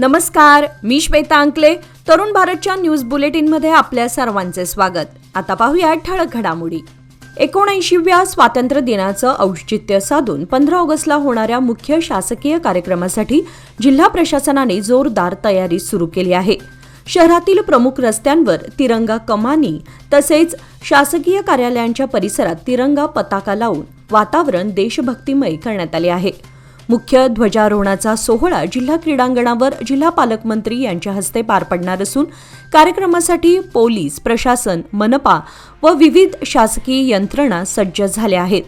नमस्कार, मी श्वेता अंकले. तरुण भारतच्या न्यूज बुलेटिनमध्ये आपल्या सर्वांचे स्वागत. आता पाहूया ठळक घडामोडी. 79व्या स्वातंत्र्य दिनाचं औचित्य साधून 15 ऑगस्टला होणाऱ्या मुख्य शासकीय कार्यक्रमासाठी जिल्हा प्रशासनाने जोरदार तयारी सुरू केली आहे. शहरातील प्रमुख रस्त्यांवर तिरंगा कमानी तसेच शासकीय कार्यालयांच्या परिसरात तिरंगा पताका लावून वातावरण देशभक्तिमय करण्यात आले आहे. मुख्य ध्वजारोहणाचा सोहळा जिल्हा क्रीडांगणावर जिल्हा पालकमंत्री यांच्या हस्ते पार पडणार असून कार्यक्रमासाठी पोलीस, प्रशासन, मनपा व विविध शासकीय यंत्रणा सज्ज झाल्या आहेत.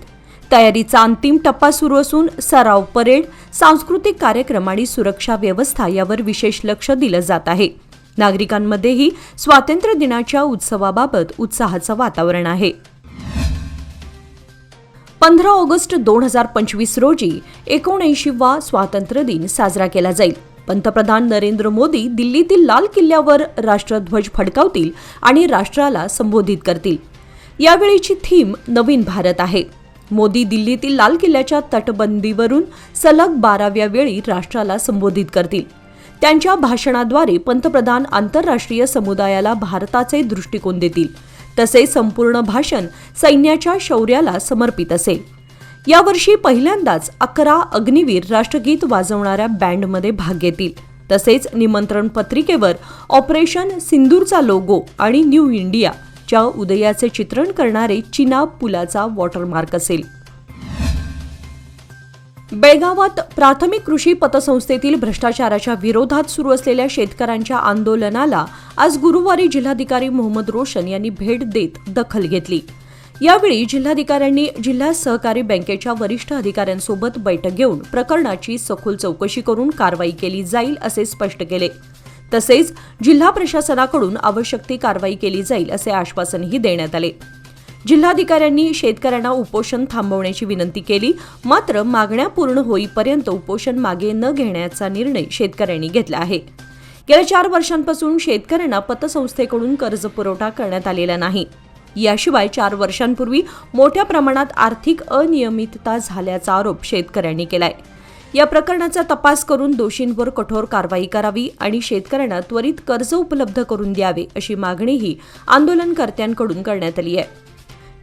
तयारीचा अंतिम टप्पा सुरू असून सराव परेड, सांस्कृतिक कार्यक्रम आणि सुरक्षा व्यवस्था यावर विशेष लक्ष दिलं जात आहे. नागरिकांमध्येही स्वातंत्र्य दिनाच्या उत्सवाबाबत उत्साहाचं वातावरण आहे. 15 ऑगस्ट 2025 रोजी 79वा स्वातंत्र्य दिन साजरा केला जाईल. पंतप्रधान नरेंद्र मोदी दिल्लीतील लाल किल्ल्यावर राष्ट्रध्वज फडकावतील आणि राष्ट्राला संबोधित करतील. यावेळीची थीम नवीन भारत आहे. मोदी दिल्लीतील लाल किल्ल्याच्या तटबंदीवरून सलग 12व्या वेळी राष्ट्राला संबोधित करतील. त्यांच्या भाषणाद्वारे पंतप्रधान आंतरराष्ट्रीय समुदायाला भारताचे दृष्टिकोन देतील. तसेच संपूर्ण भाषण सैन्याच्या शौर्याला समर्पित असेल. यावर्षी पहिल्यांदाच 11 अग्निवीर राष्ट्रगीत वाजवणाऱ्या बँडमध्ये भाग घेतील. तसेच निमंत्रण पत्रिकेवर ऑपरेशन सिंदूरचा लोगो आणि न्यू इंडियाच्या उदयाचे चित्रण करणारे चिनाब पुलाचा वॉटरमार्क असेल. बेळगावात प्राथमिक कृषी पतसंस्थेतील भ्रष्टाचाराच्या विरोधात सुरू असलेल्या शेतकऱ्यांच्या आंदोलनाला आज गुरुवारी जिल्हाधिकारी मोहम्मद रोशन यांनी भेट देत दखल घेतली. यावेळी जिल्हाधिकाऱ्यांनी जिल्हा सहकारी बँकेच्या वरिष्ठ अधिकाऱ्यांसोबत बैठक घेऊन प्रकरणाची सखोल चौकशी करून कारवाई केली जाईल असे स्पष्ट केले. तसेच जिल्हा प्रशासनाकडून आवश्यक ती कारवाई केली जाईल असे आश्वासनही देण्यात आले. जिल्हाधिकाऱ्यांनी शेतकऱ्यांना उपोषण थांबवण्याची विनंती केली. मात्र मागण्या पूर्ण होईपर्यंत उपोषण मागे न घेण्याचा निर्णय शेतकऱ्यांनी घेतला आहे. गेल्या 4 वर्षांपासून शेतकऱ्यांना पतसंस्थेकडून कर्ज पुरवठा करण्यात आलेला नाही. याशिवाय 4 वर्षांपूर्वी मोठ्या प्रमाणात आर्थिक अनियमितता झाल्याचा आरोप शेतकऱ्यांनी केलाय. या प्रकरणाचा तपास करून दोषींवर कठोर कारवाई करावी आणि शेतकऱ्यांना त्वरित कर्ज उपलब्ध करून द्यावे अशी मागणीही आंदोलनकर्त्यांकडून करण्यात आली आहे.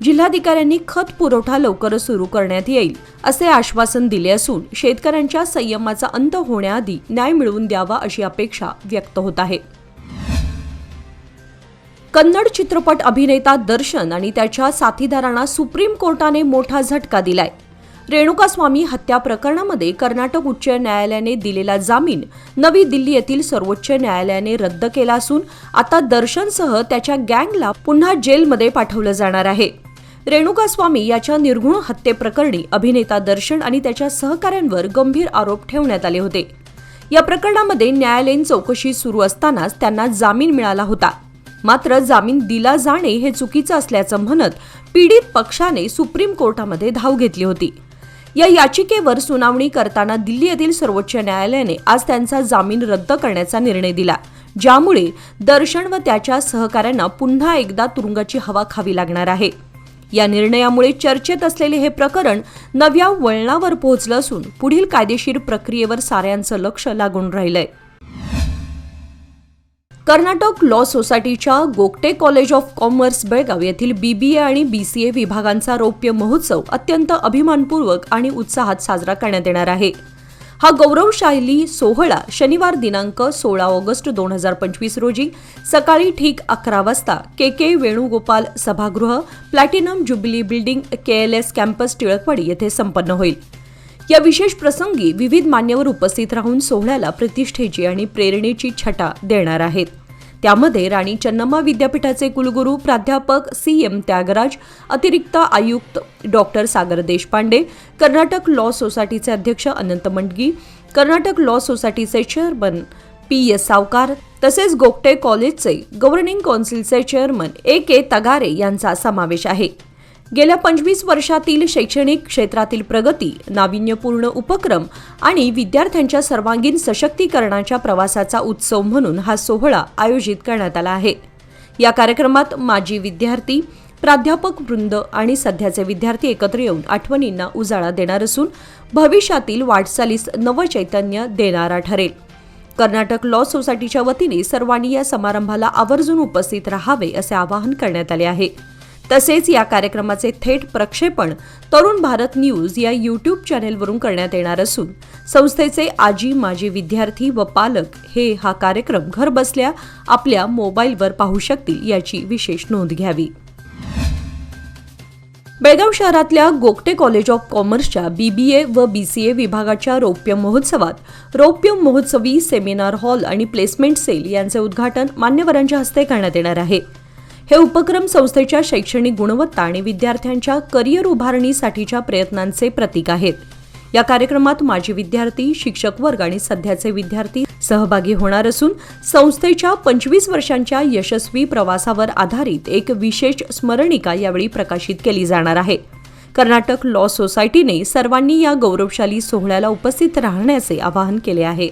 जिल्हाधिकाऱ्यांनी खत पुरवठा लवकरच सुरू करण्यात येईल असे आश्वासन दिले असून शेतकऱ्यांच्या संयमाचा अंत होण्याआधी न्याय मिळवून द्यावा अशी अपेक्षा व्यक्त होत आहे. कन्नड चित्रपट अभिनेता दर्शन आणि त्याच्या साथीदारांना सुप्रीम कोर्टाने मोठा झटका दिलाय. रेणुकास्वामी हत्या प्रकरणामध्ये कर्नाटक उच्च न्यायालयाने दिलेला जामीन नवी दिल्ली येथील सर्वोच्च न्यायालयाने रद्द केला असून आता दर्शनसह त्याच्या गँगला पुन्हा जेलमध्ये पाठवलं जाणार आहे. रेणुकास्वामी याच्या निर्घृण हत्येप्रकरणी अभिनेता दर्शन आणि त्याच्या सहकाऱ्यांवर गंभीर आरोप ठेवण्यात आले होते. या प्रकरणामध्ये न्यायालयीन चौकशी सुरू असतानाच त्यांना जामीन मिळाला होता. मात्र जामीन दिला जाणे हे चुकीचं असल्याचं म्हणत पीडित पक्षाने सुप्रीम कोर्टामध्ये धाव घेतली होती. या याचिकेवर सुनावणी करताना दिल्ली येथील सर्वोच्च न्यायालयाने आज त्यांचा जामीन रद्द करण्याचा निर्णय दिला, ज्यामुळे दर्शन व त्याच्या सहकाऱ्यांना पुन्हा एकदा तुरुंगाची हवा खावी लागणार आहे. या निर्णयामुळे चर्चेत असलेले हे प्रकरण नव्या वळणावर पोहोचलं असून पुढील कायदेशीर प्रक्रियेवर साऱ्यांचं लक्ष लागून राहिलंय. कर्नाटक लॉ सोसायटीच्या Gogte college of commerce Belgaum येथील BBA आणि BCA विभागांचा रौप्य महोत्सव अत्यंत अभिमानपूर्वक आणि उत्साहात साजरा करण्यात येणार आहे. हा गौरवशाली सोहळा शनिवार दिनांक 16 ऑगस्ट 2025 रोजी सकाळी ठीक 11 वाजता KK वेणुगोपाल सभागृह, platinum jubilee building, KLS campus, Tilakwadi येथे संपन्न होईल. या विशेष प्रसंगी विविध मान्यवर उपस्थित राहून सोहळ्याला प्रतिष्ठेची आणि प्रेरणेची छटा देणार आहेत. त्यामध्ये राणी चन्नम्मा विद्यापीठाचे कुलगुरू प्राध्यापक CM त्यागराज, अतिरिक्त आयुक्त डॉक्टर सागर देशपांडे, कर्नाटक लॉ सोसायटीचे अध्यक्ष अनंत मंडगी, कर्नाटक लॉ सोसायटीचे चेअरमन PS सावकार तसेच गोगटे कॉलेजचे गव्हर्निंग कौन्सिलचे चेअरमन AK तगारे यांचा समावेश आहे. गेल्या 25 वर्षातील शैक्षणिक क्षेत्रातील प्रगती, नाविन्यपूर्ण उपक्रम आणि विद्यार्थ्यांच्या सर्वांगीण सशक्तीकरणाच्या प्रवासाचा उत्सव म्हणून हा सोहळा आयोजित करण्यात आला आहे. या कार्यक्रमात माजी विद्यार्थी, प्राध्यापक वृंद आणि सध्याचे विद्यार्थी एकत्र येऊन आठवणींना उजाळा देणार असून भविष्यातील वाटचालीस नवचैतन्य देणारा ठरेल. कर्नाटक लॉ सोसायटीच्या वतीने सर्वांनी या समारंभाला आवर्जून उपस्थित राहावे असे आवाहन करण्यात आले आहे. तसेच या कार्यक्रमाचे थेट प्रक्षेपण तरुण भारत न्यूज या यूट्यूब चॅनेलवरून करण्यात येणार असून संस्थेचे आजी माजी विद्यार्थी व पालक हे हा कार्यक्रम घरबसल्या आपल्या मोबाईलवर पाहू शकतील याची विशेष नोंद घ्यावी. बेळगाव शहरातल्या गोगटे कॉलेज ऑफ कॉमर्सच्या BBA व BCA विभागाच्या रौप्य महोत्सवात रौप्य महोत्सवी सेमिनार हॉल आणि प्लेसमेंट सेल यांचे उद्घाटन मान्यवरांच्या हस्ते करण्यात येणार आहे. हे उपक्रम संस्थेच्या शैक्षणिक गुणवत्ता आणि विद्यार्थ्यांच्या करिअर उभारणीसाठीच्या प्रयत्नांचे प्रतीक आहेत. या कार्यक्रमात माजी विद्यार्थी, शिक्षक वर्ग आणि सध्याचे विद्यार्थी सहभागी होणार असून संस्थेच्या 25 वर्षांच्या यशस्वी प्रवासावर आधारित एक विशेष स्मरणिका यावेळी प्रकाशित केली जाणार आहे. कर्नाटक लॉ सोसायटीने सर्वांनी या गौरवशाली सोहळ्याला उपस्थित राहण्याचे आवाहन केले आहे.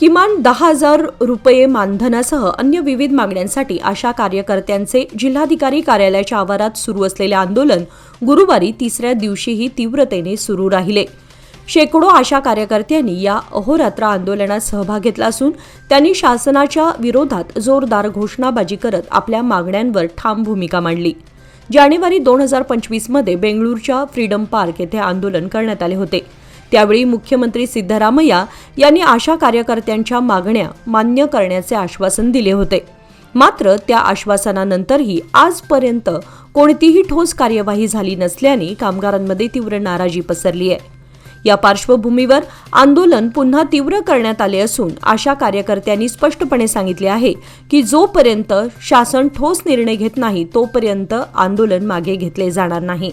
किमान 10,000 रुपये मानधनासह अन्य विविध मागण्यांसाठी आशा कार्यकर्त्यांचे जिल्हाधिकारी कार्यालयाच्या आवारात सुरू असलेले आंदोलन गुरुवारी तिसऱ्या दिवशीही तीव्रतेने सुरू राहिले. शेकडो आशा कार्यकर्त्यांनी या अहोरात्र आंदोलनात सहभाग घेतला असून त्यांनी शासनाच्या विरोधात जोरदार घोषणाबाजी करत आपल्या मागण्यांवर ठाम भूमिका मांडली. जानेवारी 2025 मध्ये बेंगळूरच्या फ्रीडम पार्क येथे आंदोलन करण्यात आले होते. त्यावेळी मुख्यमंत्री सिद्धरामय्या यांनी आशा कार्यकर्त्यांच्या मागण्या मान्य करण्याचे आश्वासन दिले होते. मात्र त्या आश्वासनानंतरही आजपर्यंत कोणतीही ठोस कार्यवाही झाली नसल्याने कामगारांमध्ये तीव्र नाराजी पसरली आहे. या पार्श्वभूमीवर आंदोलन पुन्हा तीव्र करण्यात आले असून आशा कार्यकर्त्यांनी स्पष्टपणे सांगितले आहे की जोपर्यंत शासन ठोस निर्णय घेत नाही तोपर्यंत आंदोलन मागे घेतले जाणार नाही.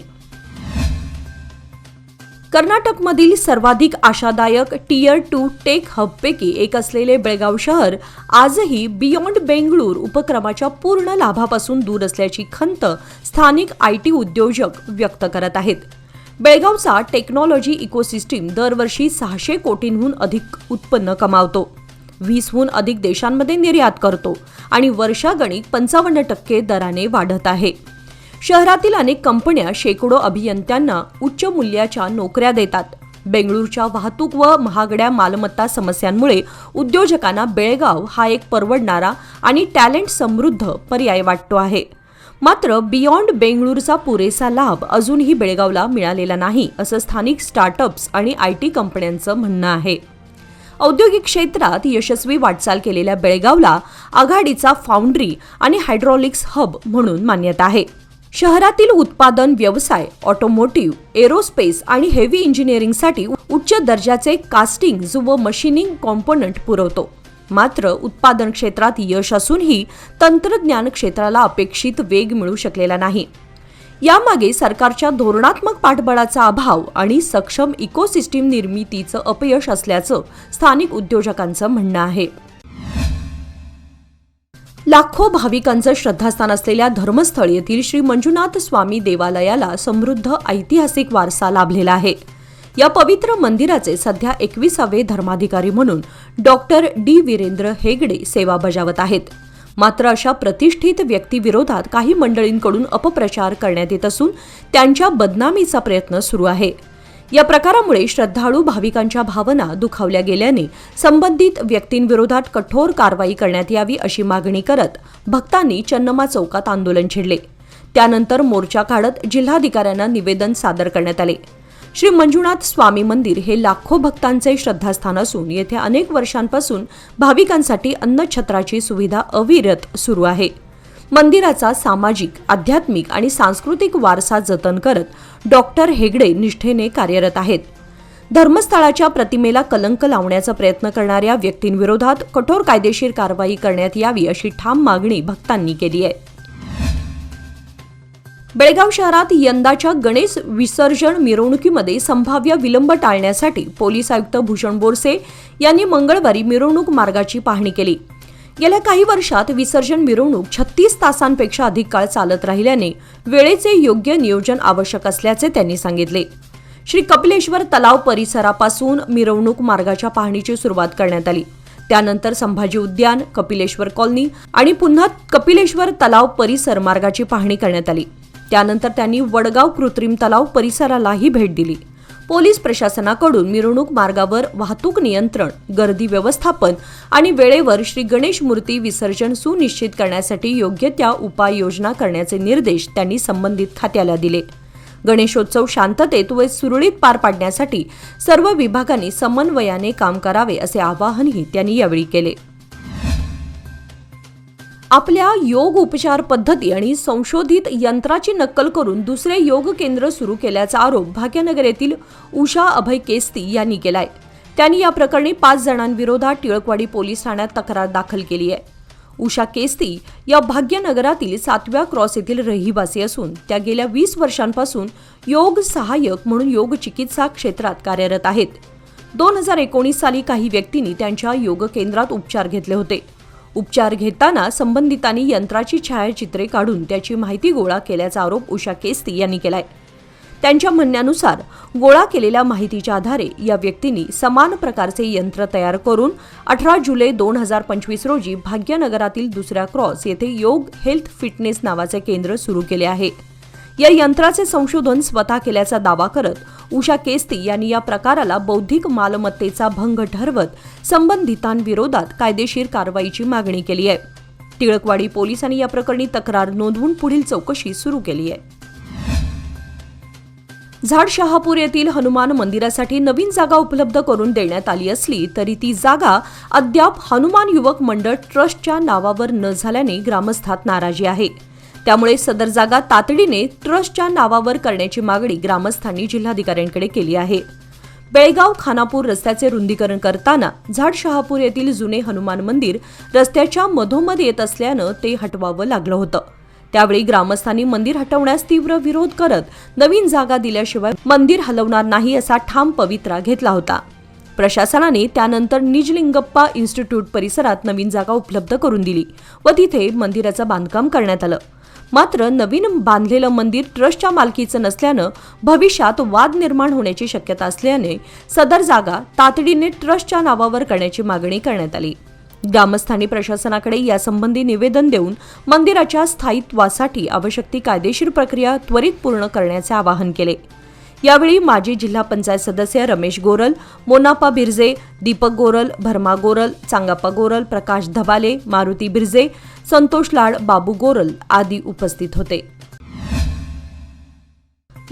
कर्नाटकमधील सर्वाधिक आशादायक टियर 2 टेक हबपैकी एक असलेले बेळगाव शहर आजही बियॉन्ड बेंगळूर उपक्रमाच्या पूर्ण लाभापासून दूर असल्याची खंत स्थानिक IT उद्योजक व्यक्त करत आहेत. बेळगावचा टेक्नॉलॉजी इकोसिस्टीम दरवर्षी 600 कोटींहून अधिक उत्पन्न कमावतो, 20हून अधिक देशांमध्ये निर्यात करतो आणि वर्षागणिक 55% दराने वाढत आहे. शहरातील अनेक कंपन्या शेकडो अभियंत्यांना उच्च मूल्याच्या नोकऱ्या देतात. बेंगळूरच्या वाहतूक व महागड्या मालमत्ता समस्यांमुळे उद्योजकांना बेळगाव हा एक परवडणारा आणि टॅलेंट समृद्ध पर्याय वाटतो आहे. मात्र बियॉन्ड बेंगळूरचा पुरेसा लाभ अजूनही बेळगावला मिळालेला नाही असं स्थानिक स्टार्टअप्स आणि IT कंपन्यांचं म्हणणं आहे. औद्योगिक क्षेत्रात यशस्वी वाटचाल केलेल्या बेळगावला आघाडीचा फाउंड्री आणि हायड्रॉलिक्स हब म्हणून मान्यता आहे. शहरातील उत्पादन व्यवसाय ऑटोमोटिव्ह, एरोस्पेस आणि हेवी इंजिनिअरिंगसाठी उच्च दर्जाचे कास्टिंग्ज व मशीनिंग कॉम्पोनंट पुरवतो. मात्र उत्पादन क्षेत्रात यश असूनही तंत्रज्ञान क्षेत्राला अपेक्षित वेग मिळू शकलेला नाही. यामागे सरकारच्या धोरणात्मक पाठबळाचा अभाव आणि सक्षम इकोसिस्टीम निर्मितीचं अपयश असल्याचं स्थानिक उद्योजकांचं म्हणणं आहे. लाखो भाविकांचं श्रद्धास्थान असलेल्या धर्मस्थळ येथील श्री मंजुनाथ स्वामी देवालयाला समृद्ध ऐतिहासिक वारसा लाभलेला आहे. या पवित्र मंदिराचे सध्या 21वे धर्माधिकारी म्हणून डॉक्टर D. वीरेंद्र हेगडे सेवा बजावत आहेत. मात्र अशा प्रतिष्ठित व्यक्तीविरोधात काही मंडळींकडून अपप्रचार करण्यात येत असून त्यांच्या बदनामीचा प्रयत्न सुरू आहे. या प्रकारामुळे श्रद्धाळू भाविकांच्या भावना दुखावल्या गेल्याने संबंधित व्यक्तींविरोधात कठोर कारवाई करण्यात यावी अशी मागणी करत भक्तांनी चन्नमा चौकात आंदोलन छेडले. त्यानंतर मोर्चा काढत जिल्हाधिकाऱ्यांना निवेदन सादर करण्यात आले. श्री मंजुनाथ स्वामी मंदिर हे लाखो भक्तांचे श्रद्धास्थान असून येथे अनेक वर्षांपासून भाविकांसाठी अन्नछत्राची सुविधा अविरत सुरू आहे. मंदिराचा सामाजिक, आध्यात्मिक आणि सांस्कृतिक वारसा जतन करत डॉक्टर हेगडे निष्ठेने कार्यरत आहेत. धर्मस्थळाच्या प्रतिमेला कलंक लावण्याचा प्रयत्न करणाऱ्या व्यक्तींविरोधात कठोर कायदेशीर कारवाई करण्यात यावी अशी ठाम मागणी भक्तांनी केली आहे. बेळगाव शहरात यंदाच्या गणेश विसर्जन मिरवणुकीमध्ये संभाव्य विलंब टाळण्यासाठी पोलीस आयुक्त भूषण बोरसे यांनी मंगळवारी मिरवणूक मार्गाची पाहणी केली. गेल्या काही वर्षात विसर्जन मिरवणूक 36 तासांपेक्षा अधिक काळ चालत राहिल्याने वेळेचे योग्य नियोजन आवश्यक असल्याचे त्यांनी सांगितले. श्री कपिलेश्वर तलाव परिसरापासून मिरवणूक मार्गाच्या पाहणीची सुरुवात करण्यात आली. त्यानंतर संभाजी उद्यान, कपिलेश्वर कॉलनी आणि पुन्हा कपिलेश्वर तलाव परिसर मार्गाची पाहणी करण्यात आली. त्यानंतर त्यांनी वडगाव कृत्रिम तलाव परिसरालाही भेट दिली. पोलीस प्रशासनाकडून मिरवणूक मार्गावर वाहतूक नियंत्रण, गर्दी व्यवस्थापन आणि वेळेवर श्री गणेश मूर्ती विसर्जन सुनिश्चित करण्यासाठी योग्य त्या उपाययोजना करण्याचे निर्देश त्यांनी संबंधित खात्याला दिले. गणेशोत्सव शांततेत व सुरळीत पार पाडण्यासाठी सर्व विभागांनी समन्वयाने काम करावे असे आवाहनही त्यांनी यावेळी केले. आपल्या योग उपचार पद्धती आणि संशोधित यंत्राची नक्कल करून दुसरे योग केंद्र सुरू केल्याचा आरोप भाग्यनगर येथील उषा अभय केस्ती यांनी केलाय. त्यांनी या प्रकरणी 5 जणांविरोधात टिळकवाडी पोलीस ठाण्यात तक्रार दाखल केली आहे. उषा केस्ती या भाग्यनगरातील 7व्या क्रॉस येथील रहिवासी असून त्या गेल्या 20 वर्षांपासून योग सहाय्यक म्हणून योग चिकित्सा क्षेत्रात कार्यरत आहेत. 2019 साली काही व्यक्तींनी त्यांच्या योग केंद्रात उपचार घेतले होते. उपचार घेताना संबंधितांनी यंत्राची छायाचित्रे काढून त्याची माहिती गोळा केल्याचा आरोप उषा केस्ती यांनी केलाय. त्यांच्या म्हणण्यानुसार गोळा केलेल्या माहितीच्या आधारे या व्यक्तींनी समान प्रकारचे यंत्र तयार करून 18 जुलै 2025 रोजी भाग्यनगरातील दुसऱ्या क्रॉस येथे योग हेल्थ फिटनेस नावाचे केंद्र सुरू केले आहे. या यंत्राचे संशोधन स्वतः केल्याचा दावा करत उषा केस्ती यांनी या प्रकाराला बौद्धिक मालमत्तेचा भंग ठरवत संबंधितांविरोधात कायदेशीर कारवाईची मागणी केली आहे. टिळकवाडी पोलिसांनी या प्रकरणी तक्रार नोंदवून पुढील चौकशी सुरू केली आहे. झाडशहापूर येथील हनुमान मंदिरासाठी नवीन जागा उपलब्ध करून देण्यात आली असली तरी ती जागा अद्याप हनुमान युवक मंडळ ट्रस्टच्या नावावर न झाल्याने ग्रामस्थांत नाराजी आहे. त्यामुळे सदर जागा तातडीने ट्रस्टच्या नावावर करण्याची मागणी ग्रामस्थांनी जिल्हाधिकाऱ्यांकडे केली आहे. बेळगाव खानापूर रस्त्याचे रुंदीकरण करताना झाडशहापूर येथील जुने हनुमान मंदिर रस्त्याच्या मधोमध येत असल्यानं ते हटवावं लागलं होतं. त्यावेळी ग्रामस्थांनी मंदिर हटवण्यास तीव्र विरोध करत नवीन जागा दिल्याशिवाय मंदिर हलवणार नाही असा ठाम पवित्रा घेतला होता. प्रशासनाने त्यानंतर निजलिंगप्पा इन्स्टिट्यूट परिसरात नवीन जागा उपलब्ध करून दिली व तिथे मंदिराचं बांधकाम करण्यात आलं. मात्र नवीन बांधलेलं मंदिर ट्रस्टच्या मालकीचं नसल्यानं भविष्यात वाद निर्माण होण्याची शक्यता असल्याने सदर जागा तातडीने ट्रस्टच्या नावावर करण्याची मागणी करण्यात आली. ग्रामस्थांनी प्रशासनाकडे यासंबंधी निवेदन देऊन मंदिराच्या स्थायित्वासाठी आवश्यक ती कायदेशीर प्रक्रिया त्वरित पूर्ण करण्याचे आवाहन केले. यावेळी माजी जिल्हा पंचायत सदस्य रमेश गोरल, मोनापा बिर्जे, दीपक गोरल, भरमा गोरल, चांगाप्पा गोरल, प्रकाश धबाले, मारुती बिर्जे, संतोष लाड, बाबू गोरल आदी उपस्थित होते.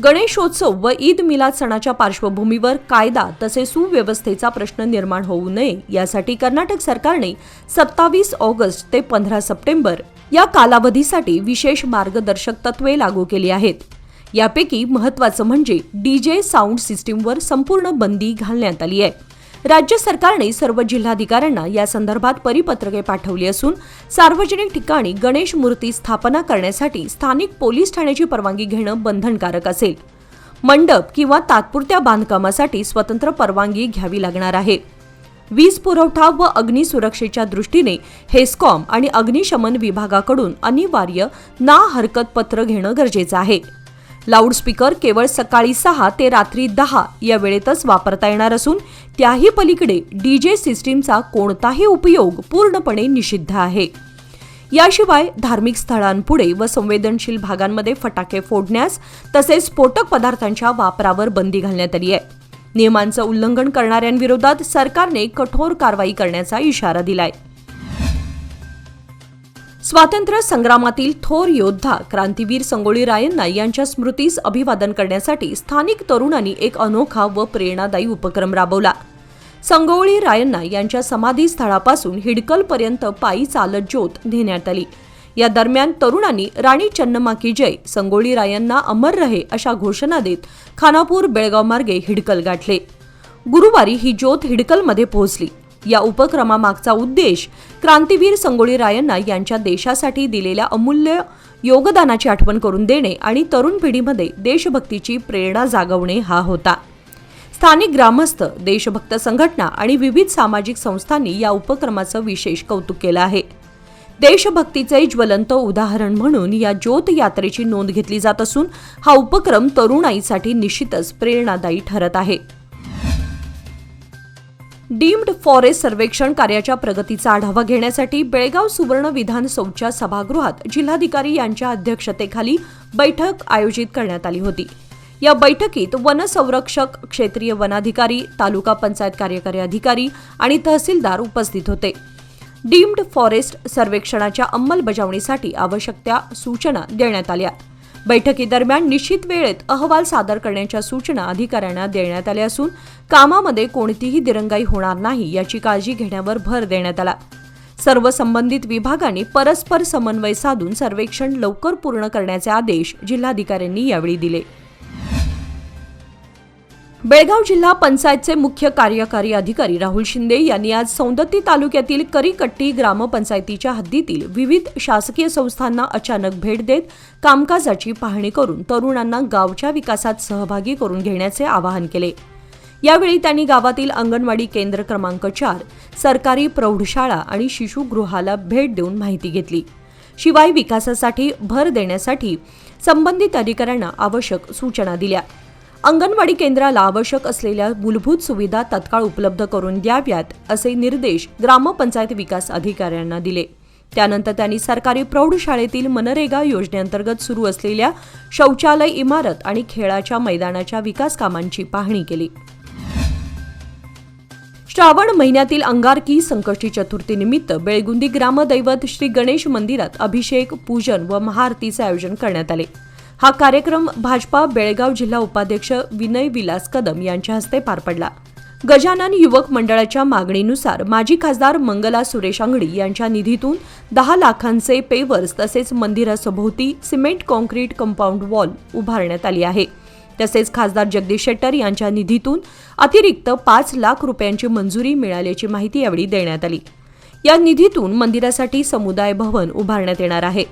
गणेशोत्सव व ईद मिलाद सणाच्या पार्श्वभूमीवर कायदा तसेच सुव्यवस्थेचा प्रश्न निर्माण होऊ नये यासाठी कर्नाटक सरकारने 27 ऑगस्ट ते 15 सप्टेंबर या कालावधीसाठी विशेष मार्गदर्शक तत्त्वे लागू केली आहेत. यापैकी महत्त्वाचं म्हणजे डीजे साऊंड सिस्टीमवर संपूर्ण बंदी घालण्यात आली आहे. राज्य सरकारने सर्व जिल्हाधिकाऱ्यांना या संदर्भात परिपत्रके पाठवली असून सार्वजनिक ठिकाणी गणेश मूर्ती स्थापना करण्यासाठी स्थानिक पोलीस ठाण्याची परवानगी घेणं बंधनकारक असेल. मंडप किंवा तात्पुरत्या बांधकामासाठी स्वतंत्र परवानगी घ्यावी लागणार आहे. वीज पुरवठा व अग्निसुरक्षेच्या दृष्टीने हेस्कॉम आणि अग्निशमन विभागाकडून अनिवार्य ना हरकत पत्र घेणं गरजेचं आहे. लाऊडस्पीकर केवळ सकाळी 6 ते रात्री 10 या वेळेतच वापरता येणार असून त्याही पलीकडे डीजे सिस्टीमचा कोणताही उपयोग पूर्णपणे निषिद्ध आहे. याशिवाय धार्मिक स्थळांपुढे व संवेदनशील भागांमध्ये फटाके फोडण्यास तसेच स्फोटक पदार्थांच्या वापरावर बंदी घालण्यात आली आहे. नियमांचं उल्लंघन करणाऱ्यांविरोधात सरकारने कठोर कारवाई करण्याचा इशारा दिलाय. स्वातंत्र्य संग्रामातील थोर योद्धा क्रांतीवीर संगोळी रायण्णा यांच्या स्मृतीस अभिवादन करण्यासाठी स्थानिक तरुणांनी एक अनोखा व प्रेरणादायी उपक्रम राबवला. संगोळी रायण्णा यांच्या समाधी स्थळापासून हिडकलपर्यंत पायी चालत ज्योत नेण्यात आली. या दरम्यान तरुणांनी राणी चन्नम्मा की जय, संगोळी रायण्णा अमर रहे अशा घोषणा देत खानापूर बेळगाव मार्गे हिडकल गाठले. गुरुवारी ही ज्योत हिडकलमध्ये पोहोचली. या उपक्रमामागचा उद्देश क्रांतीवीर संगोळी रायण्णा यांच्या देशासाठी दिलेल्या अमूल्य योगदानाची आठवण करून देणे आणि तरुण पिढीमध्ये देशभक्तीची प्रेरणा जागवणे हा होता. स्थानिक ग्रामस्थ, देशभक्त संघटना आणि विविध सामाजिक संस्थांनी या उपक्रमाचं विशेष कौतुक केलं आहे. देशभक्तीचे ज्वलंत उदाहरण म्हणून या ज्योत यात्रेची नोंद घेतली जात असून हा उपक्रम तरुणाईसाठी निश्चितच प्रेरणादायी ठरत आहे. डीम्ड फॉरेस्ट सर्वेक्षण कार्याच्या प्रगतीचा आढावा घेण्यासाठी बेळगाव सुवर्ण विधानसौधच्या सभागृहात जिल्हाधिकारी यांच्या अध्यक्षतेखाली बैठक आयोजित करण्यात आली होती. या बैठकीत वन संरक्षक, क्षेत्रीय वनाधिकारी, तालुका पंचायत कार्यकारी अधिकारी आणि तहसीलदार उपस्थित होते. डीम्ड फॉरेस्ट सर्वेक्षणाच्या अंमलबजावणीसाठी आवश्यक त्या सूचना देण्यात आल्या. बैठकीदरम्यान निश्चित वेळेत अहवाल सादर करण्याच्या सूचना अधिकाऱ्यांना देण्यात आल्या असून कामामध्ये कोणतीही दिरंगाई होणार नाही याची काळजी घेण्यावर भर देण्यात आला. सर्व संबंधित विभागांनी परस्पर समन्वय साधून सर्वेक्षण लवकर पूर्ण करण्याचे आदेश जिल्हाधिकाऱ्यांनी यावेळी दिले. बेळगाव जिल्हा पंचायतचे मुख्य कार्यकारी अधिकारी राहुल शिंदे यांनी आज सौंदत्ती तालुक्यातील करीकट्टी ग्रामपंचायतीच्या हद्दीतील विविध शासकीय संस्थांना अचानक भेट देत कामकाजाची पाहणी करून तरुणांना गावच्या विकासात सहभागी करून घेण्याचे आवाहन केले. यावेळी त्यांनी गावातील अंगणवाडी केंद्र क्रमांक 4, सरकारी प्रौढशाळा आणि शिशुगृहाला भेट देऊन माहिती घेतली. शिवाय विकासासाठी भर देण्यासाठी संबंधित अधिकाऱ्यांना आवश्यक सूचना दिल्या. अंगणवाडी केंद्राला आवश्यक असलेल्या मूलभूत सुविधा तत्काळ उपलब्ध करून द्याव्यात असे निर्देश ग्रामपंचायत विकास अधिकाऱ्यांना दिले. त्यानंतर त्यांनी सरकारी प्रौढशाळेतील मनरेगा योजनेअंतर्गत सुरू असलेल्या शौचालय इमारत आणि खेळाच्या मैदानाच्या विकास कामांची पाहणी केली. श्रावण महिन्यातील अंगारकी संकष्टी चतुर्थीनिमित्त बेळगुंदी ग्रामदैवत श्री गणेश मंदिरात अभिषेक, पूजन व महाआरतीचे आयोजन करण्यात आले. हा कार्यक्रम भाजपा बेळगाव जिल्हा उपाध्यक्ष विनय विलास कदम यांच्या हस्ते पार पडला. गजानन युवक मंडळाच्या मागणीनुसार माजी खासदार मंगला सुरेश अंगडी यांच्या निधीतून 10 लाखांचे पेवर्स तसेच मंदिरासभोवती सिमेंट कॉन्क्रीट कंपाऊंड वॉल उभारण्यात आली आहे. तसेच खासदार जगदीश शेट्टर यांच्या निधीतून अतिरिक्त 5 लाख रुपयांची मंजुरी मिळाल्याची माहिती यावेळी देण्यात आली. या निधीतून मंदिरासाठी समुदाय भवन उभारण्यात येणार आहे.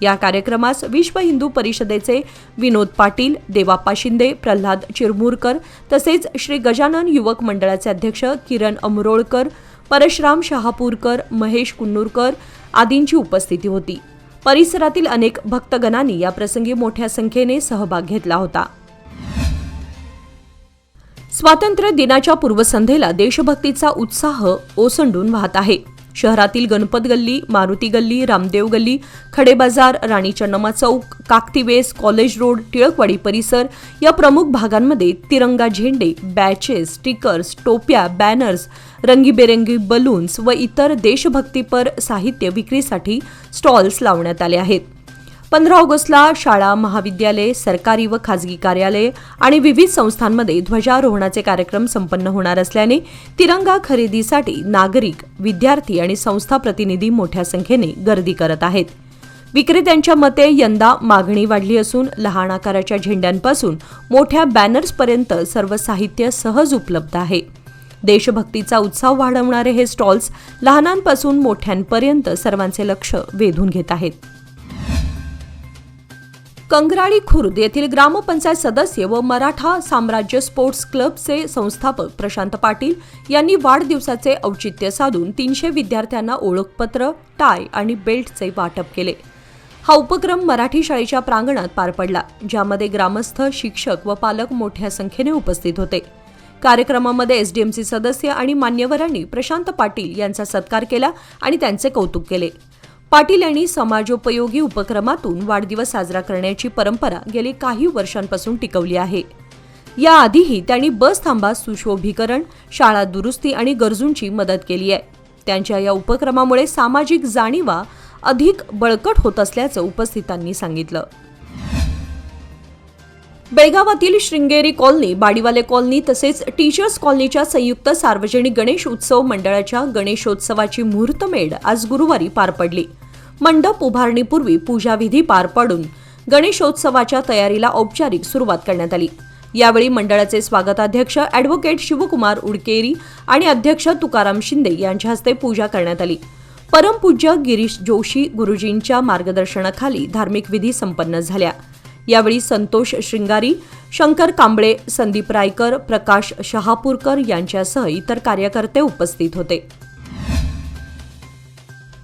या कार्यक्रमास विश्व हिंदू परिषदेचे विनोद पाटील, देवाप्पा शिंदे, प्रल्हाद चिरमुरकर तसेच श्री गजानन युवक मंडळाचे अध्यक्ष किरण अमरोळकर, परशुराम शहापूरकर, महेश कुन्नूरकर आदींची उपस्थिती होती. परिसरातील अनेक भक्तगणांनी या प्रसंगी मोठ्या संख्येने सहभाग घेतला होता. स्वातंत्र्य दिनाच्या पूर्वसंध्येला देशभक्तीचा उत्साह ओसंडून वाहत आहे. शहरातील गणपत गल्ली, मारुती गल्ली, रामदेव गल्ली, खडे बाजार, राणी चन्नम्मा चौक, काकतीवेस, कॉलेज रोड, टिळकवाडी परिसर या प्रमुख भागांमध्ये तिरंगा झेंडे, बॅचेस, स्टिकर्स, टोप्या, बॅनर्स, रंगीबेरंगी बलून्स व इतर देशभक्तीपर साहित्य विक्रीसाठी स्टॉल्स लावण्यात आले आहेत. 15 ऑगस्टला शाळा, महाविद्यालये, सरकारी व खाजगी कार्यालये आणि विविध संस्थांमध्ये ध्वजारोहणाचे कार्यक्रम संपन्न होणार असल्याने तिरंगा खरेदीसाठी नागरिक, विद्यार्थी आणि संस्था प्रतिनिधी मोठ्या संख्येने गर्दी करत आहेत. विक्रेत्यांच्या मते यंदा मागणी वाढली असून लहान आकाराच्या झेंड्यांपासून मोठ्या बॅनर्सपर्यंत सर्व साहित्य सहज उपलब्ध आहे. देशभक्तीचा उत्साह वाढवणारे हे स्टॉल्स लहानांपासून मोठ्यांपर्यंत सर्वांचे लक्ष वेधून घेत आहेत. कंगराळी खुर्द येथील ग्रामपंचायत सदस्य व मराठा साम्राज्य स्पोर्ट्स क्लबचे संस्थापक प्रशांत पाटील यांनी वाढदिवसाचे औचित्य साधून 300 विद्यार्थ्यांना ओळखपत्र, टाय आणि बेल्टचे वाटप केले. हा उपक्रम मराठी शाळेच्या प्रांगणात पार पडला, ज्यामध्ये ग्रामस्थ, शिक्षक व पालक मोठ्या संख्येने उपस्थित होते. कार्यक्रमामध्ये एसडीएमसी सदस्य आणि मान्यवरांनी प्रशांत पाटील यांचा सत्कार केला आणि त्यांचे कौतुक केले. पाटील यांनी समाजोपयोगी उपक्रमातून वाढदिवस साजरा करण्याची परंपरा गेली काही वर्षांपासून टिकवली आहे. याआधीही त्यांनी बस थांबा सुशोभीकरण, शाळा दुरुस्ती आणि गरजूंची मदत केली आहे. त्यांच्या या उपक्रमामुळे सामाजिक जाणीवा अधिक बळकट होत असल्याचं उपस्थितांनी सांगितलं. बेळगावातील शृंगेरी कॉलनी, बाडीवाले कॉलनी तसेच टीचर्स कॉलनीच्या संयुक्त सार्वजनिक गणेश उत्सव मंडळाच्या गणेशोत्सवाची मुहूर्तमेढ आज गुरुवारी पार पडली. मंडप उभारणीपूर्वी पूजाविधी पार पाडून गणेशोत्सवाच्या तयारीला औपचारिक सुरुवात करण्यात आली. यावेळी मंडळाचे स्वागताध्यक्ष ॲडव्होकेट शिवकुमार उडकेरी आणि अध्यक्ष तुकाराम शिंदे यांच्या हस्ते पूजा करण्यात आली. परमपूज्य गिरीश जोशी गुरुजींच्या मार्गदर्शनाखाली धार्मिक विधी संपन्न झाल्या. यावेळी संतोष श्रृंगारी, शंकर कांबळे, संदीप रायकर, प्रकाश शहापूरकर यांच्यासह इतर कार्यकर्ते उपस्थित होते.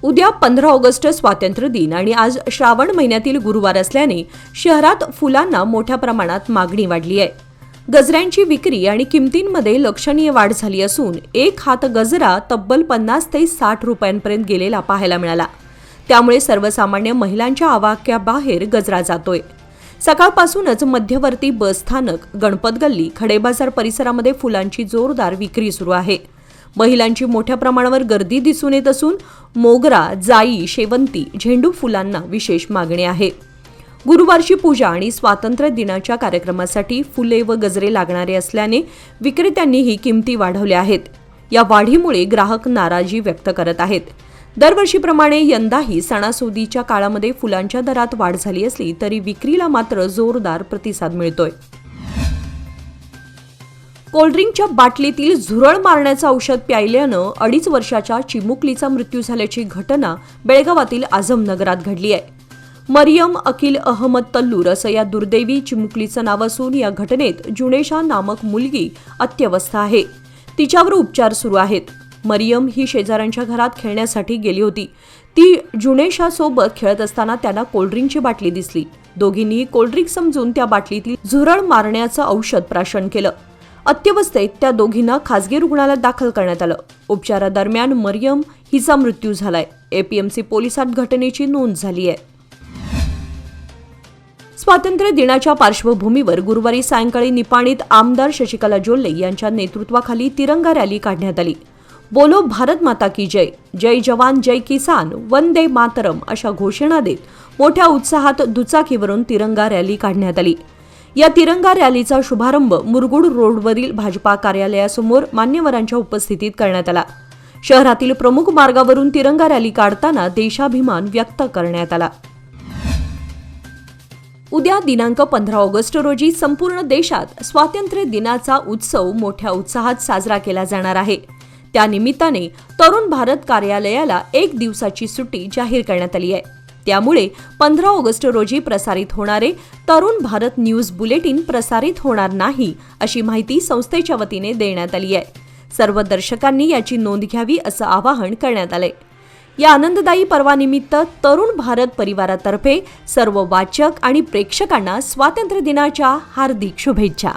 उद्या 15 ऑगस्ट स्वातंत्र्य दिन आणि आज श्रावण महिन्यातील गुरुवार असल्याने शहरात फुलांना मोठ्या प्रमाणात मागणी वाढली आहे. गजऱ्यांची विक्री आणि किमतींमध्ये लक्षणीय वाढ झाली असून एक हात गजरा तब्बल 50 ते 60 रुपयांपर्यंत गेलेला पाहायला मिळाला. त्यामुळे सर्वसामान्य महिलांच्या आवाक्याबाहेर गजरा जातोय. सकाळपासूनच मध्यवर्ती बस स्थानक, गणपत गल्ली, खडेबाजार परिसरामध्ये फुलांची जोरदार विक्री सुरू आहे. महिलांची मोठ्या प्रमाणावर गर्दी दिसून येत असून मोगरा, जाई, शेवंती, झेंडू फुलांना विशेष मागणी आहे. गुरुवारची पूजा आणि स्वातंत्र्य दिनाच्या कार्यक्रमासाठी फुले व गजरे लागणारे असल्याने विक्रेत्यांनीही किमती वाढवल्या आहेत. या वाढीमुळे ग्राहक नाराजी व्यक्त करत आहेत. दरवर्षीप्रमाणे यंदाही सणासुदीच्या काळामध्ये फुलांच्या दरात वाढ झाली असली तरी विक्रीला मात्र जोरदार प्रतिसाद मिळतोय. कोल्ड्रिंकच्या बाटलीतील झुरळ मारण्याचं औषध प्यायल्यानं 2.5 वर्षाच्या चिमुकलीचा मृत्यू झाल्याची घटना बेळगावातील आझमनगरात घडली आहे. मरियम अकिल अहमद तल्लूर असं या दुर्दैवी चिमुकलीचं नाव असून या घटनेत जुनेशा नामक मुलगी अत्यवस्थ आहे. तिच्यावर उपचार सुरू आहेत. मरियम ही शेजाऱ्यांच्या घरात खेळण्यासाठी गेली होती. ती जुनेशासोबत खेळत असताना त्यांना कोल्ड्रिंकची बाटली दिसली. दोघींनीही कोल्ड्रिंक समजून त्या बाटलीतील झुरळ मारण्याचं औषध प्राशन केलं. अत्यवस्थेत त्या दोघींना खासगी रुग्णालयात दाखल करण्यात आलं. उपचारादरम्यान मरियम हिचा मृत्यू झालाय. एपीएमसी पोलिसात घटनेची नोंद झाली आहे. स्वातंत्र्य दिनाच्या पार्श्वभूमीवर गुरुवारी सायंकाळी निपाणीत आमदार शशिकला जोल्ले यांच्या नेतृत्वाखाली तिरंगा रॅली काढण्यात आली. बोलो भारत माता की जय, जय जवान जय किसान, वंदे मातरम अशा घोषणा देत मोठ्या उत्साहात दुचाकीवरून तिरंगा रॅली काढण्यात आली. या तिरंगा रॅलीचा शुभारंभ मुरगुड रोडवरील भाजपा कार्यालयासमोर मान्यवरांच्या उपस्थितीत करण्यात आला. शहरातील प्रमुख मार्गावरून तिरंगा रॅली काढताना देशाभिमान व्यक्त करण्यात आला. उद्या दिनांक 15 ऑगस्ट रोजी संपूर्ण देशात स्वातंत्र्य दिनाचा उत्सव मोठ्या उत्साहात साजरा केला जाणार आहे. त्यानिमित्ताने तरुण भारत कार्यालयाला 1 दिवसाची सुट्टी जाहीर करण्यात आली आहे. त्यामुळे 15 ऑगस्ट रोजी प्रसारित होणारे तरुण भारत न्यूज बुलेटिन प्रसारित होणार नाही अशी माहिती संस्थेच्या वतीने देण्यात आली आहे. सर्व दर्शकांनी याची नोंद घ्यावी असं आवाहन करण्यात आलंय. या आनंददायी पर्वानिमित्त तरुण भारत परिवारातर्फे सर्व वाचक आणि प्रेक्षकांना स्वातंत्र्य दिनाच्या हार्दिक शुभेच्छा.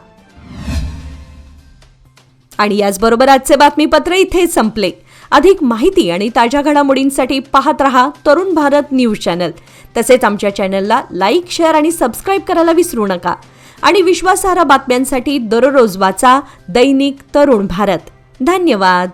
आणि याचबरोबर आजचे बातमीपत्र इथे संपले. अधिक माहिती आणि ताज्या घडामोडींसाठी पाहत रहा तरुण भारत न्यूज चॅनल. तसेच आमच्या चॅनलला लाईक, शेअर आणि सबस्क्राईब करायला विसरू नका. आणि विश्वासार्ह बातम्यांसाठी दररोज वाचा दैनिक तरुण भारत. धन्यवाद.